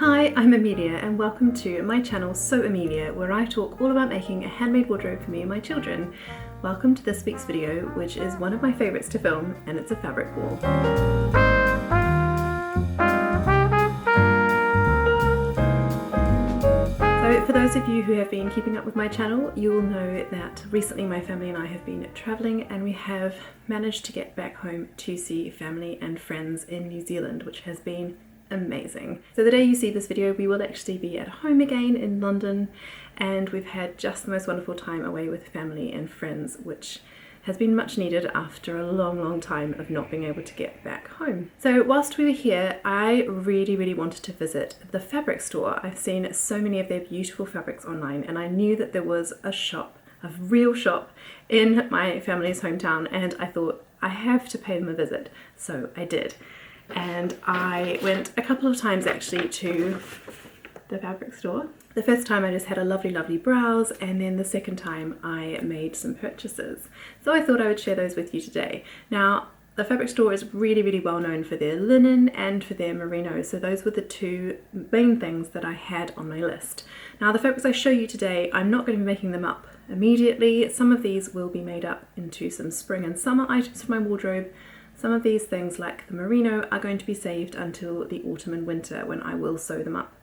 Hi, I'm Amelia and welcome to my channel So Amelia, where I talk all about making a handmade wardrobe for me and my children. Welcome to this week's video, which is one of my favourites to film, and it's a fabric haul. So for those of you who have been keeping up with my channel, you will know that recently my family and I have been travelling and we have managed to get back home to see family and friends in New Zealand, which has been amazing. So the day you see this video we will actually be at home again in London, and we've had just the most wonderful time away with family and friends, which has been much needed after a long time of not being able to get back home. So whilst we were here, I really wanted to visit the fabric store. I've seen so many of their beautiful fabrics online, and I knew that there was a shop, a real shop in my family's hometown, and I thought I have to pay them a visit. So I did. And I went a couple of times actually to the fabric store. The first time I just had a lovely browse, and then the second time I made some purchases. So I thought I would share those with you today. Now, the fabric store is really well known for their linen and for their merino, so those were the two main things that I had on my list. Now, the fabrics I show you today, I'm not going to be making them up immediately. Some of these will be made up into some spring and summer items for my wardrobe. Some of these things, like the merino, are going to be saved until the autumn and winter, when I will sew them up.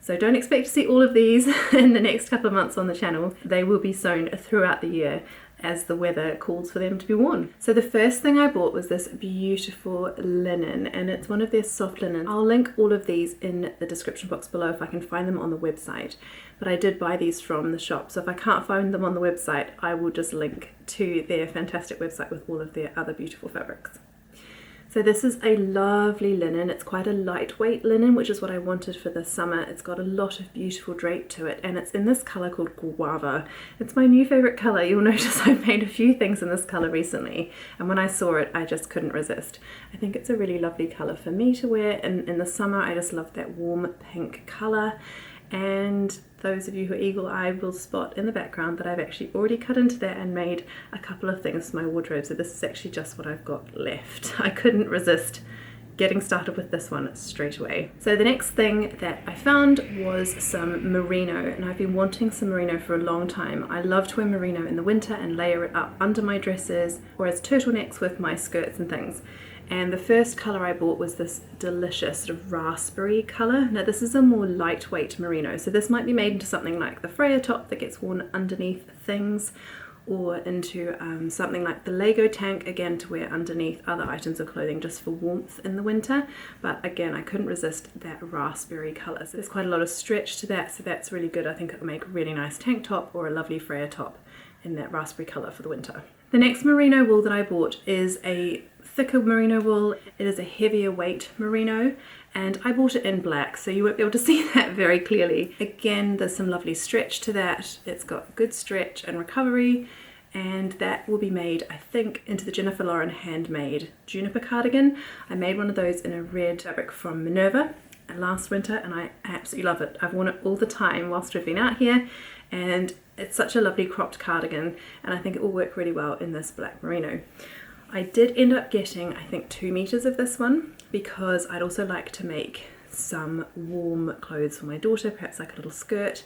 So don't expect to see all of these in the next couple of months on the channel. They will be sewn throughout the year as the weather calls for them to be worn. So the first thing I bought was this beautiful linen, and it's one of their soft linen. I'll link all of these in the description box below if I can find them on the website. But I did buy these from the shop, so if I can't find them on the website, I will just link to their fantastic website with all of their other beautiful fabrics. So this is a lovely linen. It's quite a lightweight linen, which is what I wanted for the summer. It's got a lot of beautiful drape to it, and it's in this colour called guava. It's my new favourite colour. You'll notice I've made a few things in this colour recently, and when I saw it I just couldn't resist. I think it's a really lovely colour for me to wear, and in the summer I just love that warm pink colour. And those of you who are eagle-eyed will spot in the background that I've actually already cut into that and made a couple of things for my wardrobe, so this is actually just what I've got left. I couldn't resist getting started with this one straight away. So the next thing that I found was some merino, and I've been wanting some merino for a long time. I love to wear merino in the winter and layer it up under my dresses or as turtlenecks with my skirts and things. And the first colour I bought was this delicious sort of raspberry colour. Now this is a more lightweight merino, so this might be made into something like the Freya top that gets worn underneath things, or into something like the Lego tank, again to wear underneath other items of clothing just for warmth in the winter. But again, I couldn't resist that raspberry colour. So there's quite a lot of stretch to that, so that's really good. I think it'll make a really nice tank top or a lovely Freya top in that raspberry colour for the winter. The next merino wool that I bought is a thicker merino wool. It is a heavier weight merino, and I bought it in black, so you won't be able to see that very clearly. Again, there's some lovely stretch to that. It's got good stretch and recovery, and that will be made, I think, into the Jennifer Lauren handmade juniper cardigan. I made one of those in a red fabric from Minerva last winter, and I absolutely love it. I've worn it all the time whilst we've been out here, and it's such a lovely cropped cardigan, and I think it will work really well in this black merino. I did end up getting, I think, 2 meters of this one, because I'd also like to make some warm clothes for my daughter, perhaps like a little skirt,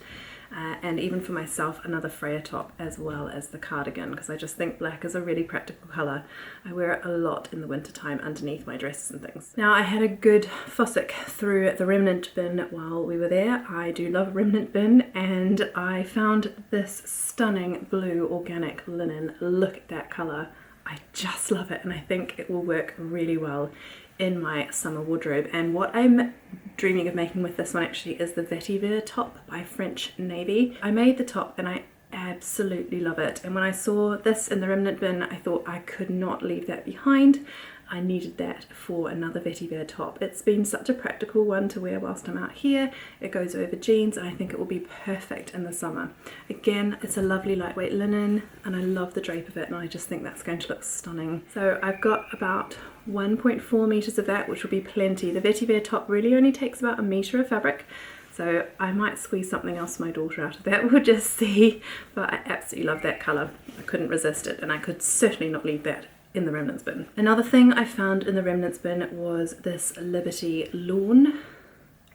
and even for myself another Freya top as well as the cardigan, because I just think black is a really practical colour. I wear it a lot in the winter time underneath my dresses and things. Now, I had a good fossick through the remnant bin while we were there. I do love a remnant bin, and I found this stunning blue organic linen. Look at that colour. I just love it, and I think it will work really well in my summer wardrobe. And what I'm dreaming of making with this one actually is the vetiver top by French Navy. I made the top and I absolutely love it, and when I saw this in the remnant bin I thought I could not leave that behind. I needed that for another vetiver top. It's been such a practical one to wear whilst I'm out here. It goes over jeans, and I think it will be perfect in the summer. Again, it's a lovely lightweight linen, and I love the drape of it, and I just think that's going to look stunning. So I've got about 1.4 meters of that, which will be plenty. The vetiver top really only takes about 1 meter of fabric, so I might squeeze something else for my daughter out of that, we'll just see. But I absolutely love that colour. I couldn't resist it, and I could certainly not leave that in the remnants bin. Another thing I found in the remnants bin was this Liberty lawn.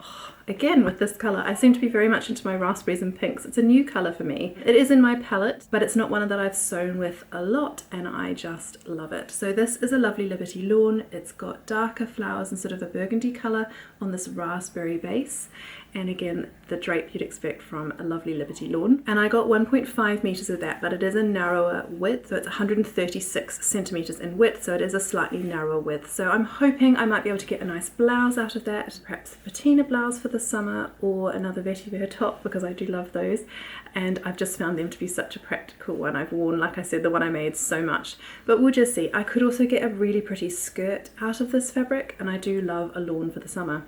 Oh, again with this colour. I seem to be very much into my raspberries and pinks. It's a new colour for me. It is in my palette, but it's not one that I've sewn with a lot, and I just love it. So this is a lovely Liberty Lawn. It's got darker flowers and sort of a burgundy colour on this raspberry base. And again, the drape you'd expect from a lovely Liberty Lawn. And I got 1.5 metres of that, but it is a narrower width, so it's 136 centimetres in width, so it is a slightly narrower width. So I'm hoping I might be able to get a nice blouse out of that, perhaps a patina blouse for the summer, or another vetiver top, because I do love those. And I've just found them to be such a practical one. I've worn, like I said, the one I made so much. But we'll just see. I could also get a really pretty skirt out of this fabric, and I do love a lawn for the summer.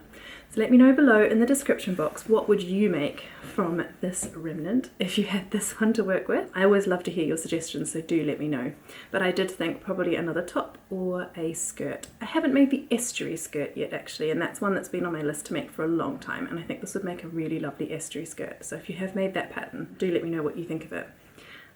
So let me know below in the description box, what would you make from this remnant if you had this one to work with? I always love to hear your suggestions, so do let me know. But I did think probably another top or a skirt. I haven't made the estuary skirt yet actually, and that's one that's been on my list to make for a long time, and I think this would make a really lovely estuary skirt. So if you have made that pattern, do let me know what you think of it.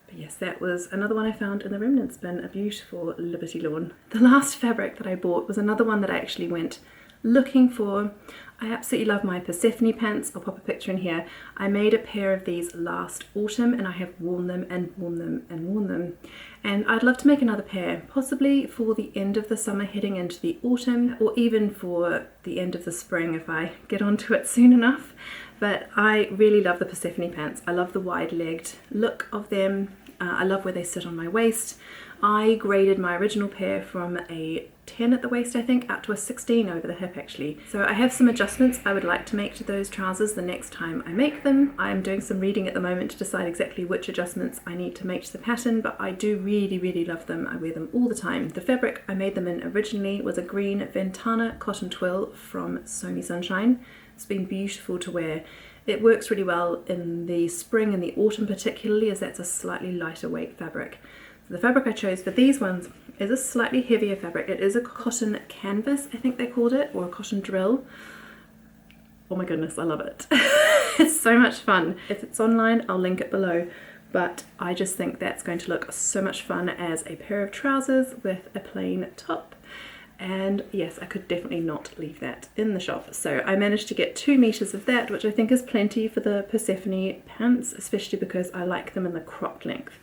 But yes, that was another one I found in the remnants bin, a beautiful Liberty Lawn. The last fabric that I bought was another one that I actually went looking for. I absolutely love my Persephone pants. I'll pop a picture in here. I made a pair of these last autumn, and I have worn them and worn them and worn them. And I'd love to make another pair, possibly for the end of the summer heading into the autumn, or even for the end of the spring if I get onto it soon enough. But I really love the Persephone pants. I love the wide-legged look of them. I love where they sit on my waist. I graded my original pair from a 10 at the waist, I think, out to a 16 over the hip actually. So I have some adjustments I would like to make to those trousers the next time I make them. I'm doing some reading at the moment to decide exactly which adjustments I need to make to the pattern, but I do really love them. I wear them all the time. The fabric I made them in originally was a green Ventana cotton twill from Sew Me Sunshine. It's been beautiful to wear. It works really well in the spring and the autumn particularly, as that's a slightly lighter weight fabric. So the fabric I chose for these ones is a slightly heavier fabric. It is a cotton canvas, I think they called it, or a cotton drill. Oh my goodness, I love it. It's so much fun. If it's online, I'll link it below. But I just think that's going to look so much fun as a pair of trousers with a plain top. And yes, I could definitely not leave that in the shop. So I managed to get 2 meters of that, which I think is plenty for the Persephone pants, especially because I like them in the cropped length.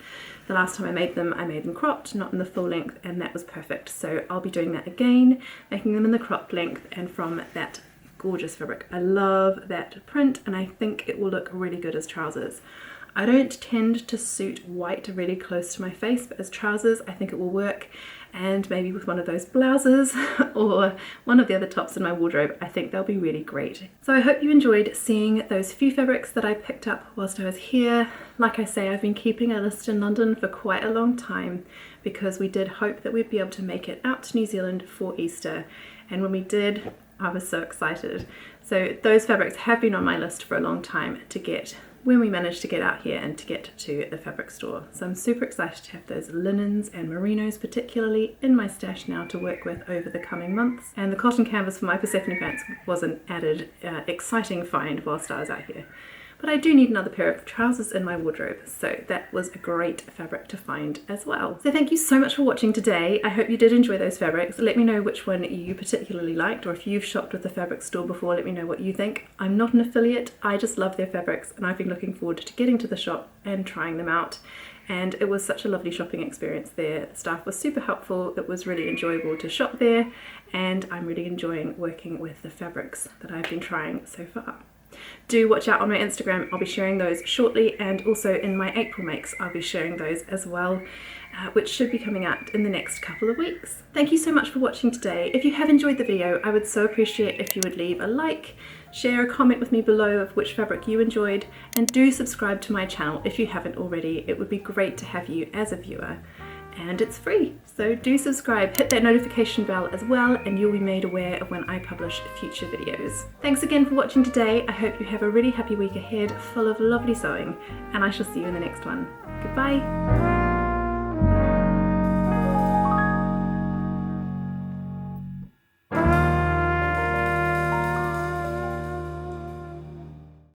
The last time I made them cropped, not in the full length, and that was perfect. So I'll be doing that again, making them in the cropped length and from that gorgeous fabric. I love that print, and I think it will look really good as trousers. I don't tend to suit white really close to my face, but as trousers I think it will work, and maybe with one of those blouses or one of the other tops in my wardrobe, I think they'll be really great. So I hope you enjoyed seeing those few fabrics that I picked up whilst I was here. Like I say, I've been keeping a list in London for quite a long time because we did hope that we'd be able to make it out to New Zealand for Easter, and when we did, I was so excited. So those fabrics have been on my list for a long time to get when we managed to get out here and to get to the fabric store. So I'm super excited to have those linens and merinos particularly in my stash now to work with over the coming months. And the cotton canvas for my Persephone pants was an added exciting find whilst I was out here. But I do need another pair of trousers in my wardrobe, so that was a great fabric to find as well. So thank you so much for watching today. I hope you did enjoy those fabrics. Let me know which one you particularly liked, or if you've shopped with the fabric store before, let me know what you think. I'm not an affiliate, I just love their fabrics, and I've been looking forward to getting to the shop and trying them out. And it was such a lovely shopping experience there. The staff was super helpful, it was really enjoyable to shop there, and I'm really enjoying working with the fabrics that I've been trying so far. Do watch out on my Instagram, I'll be sharing those shortly, and also in my April makes I'll be sharing those as well, which should be coming out in the next couple of weeks. Thank you so much for watching today. If you have enjoyed the video, I would so appreciate if you would leave a like, share a comment with me below of which fabric you enjoyed, and do subscribe to my channel if you haven't already. It would be great to have you as a viewer. And it's free, so do subscribe, hit that notification bell as well, and you'll be made aware of when I publish future videos. Thanks again for watching today. I hope you have a really happy week ahead full of lovely sewing, and I shall see you in the next one. Goodbye.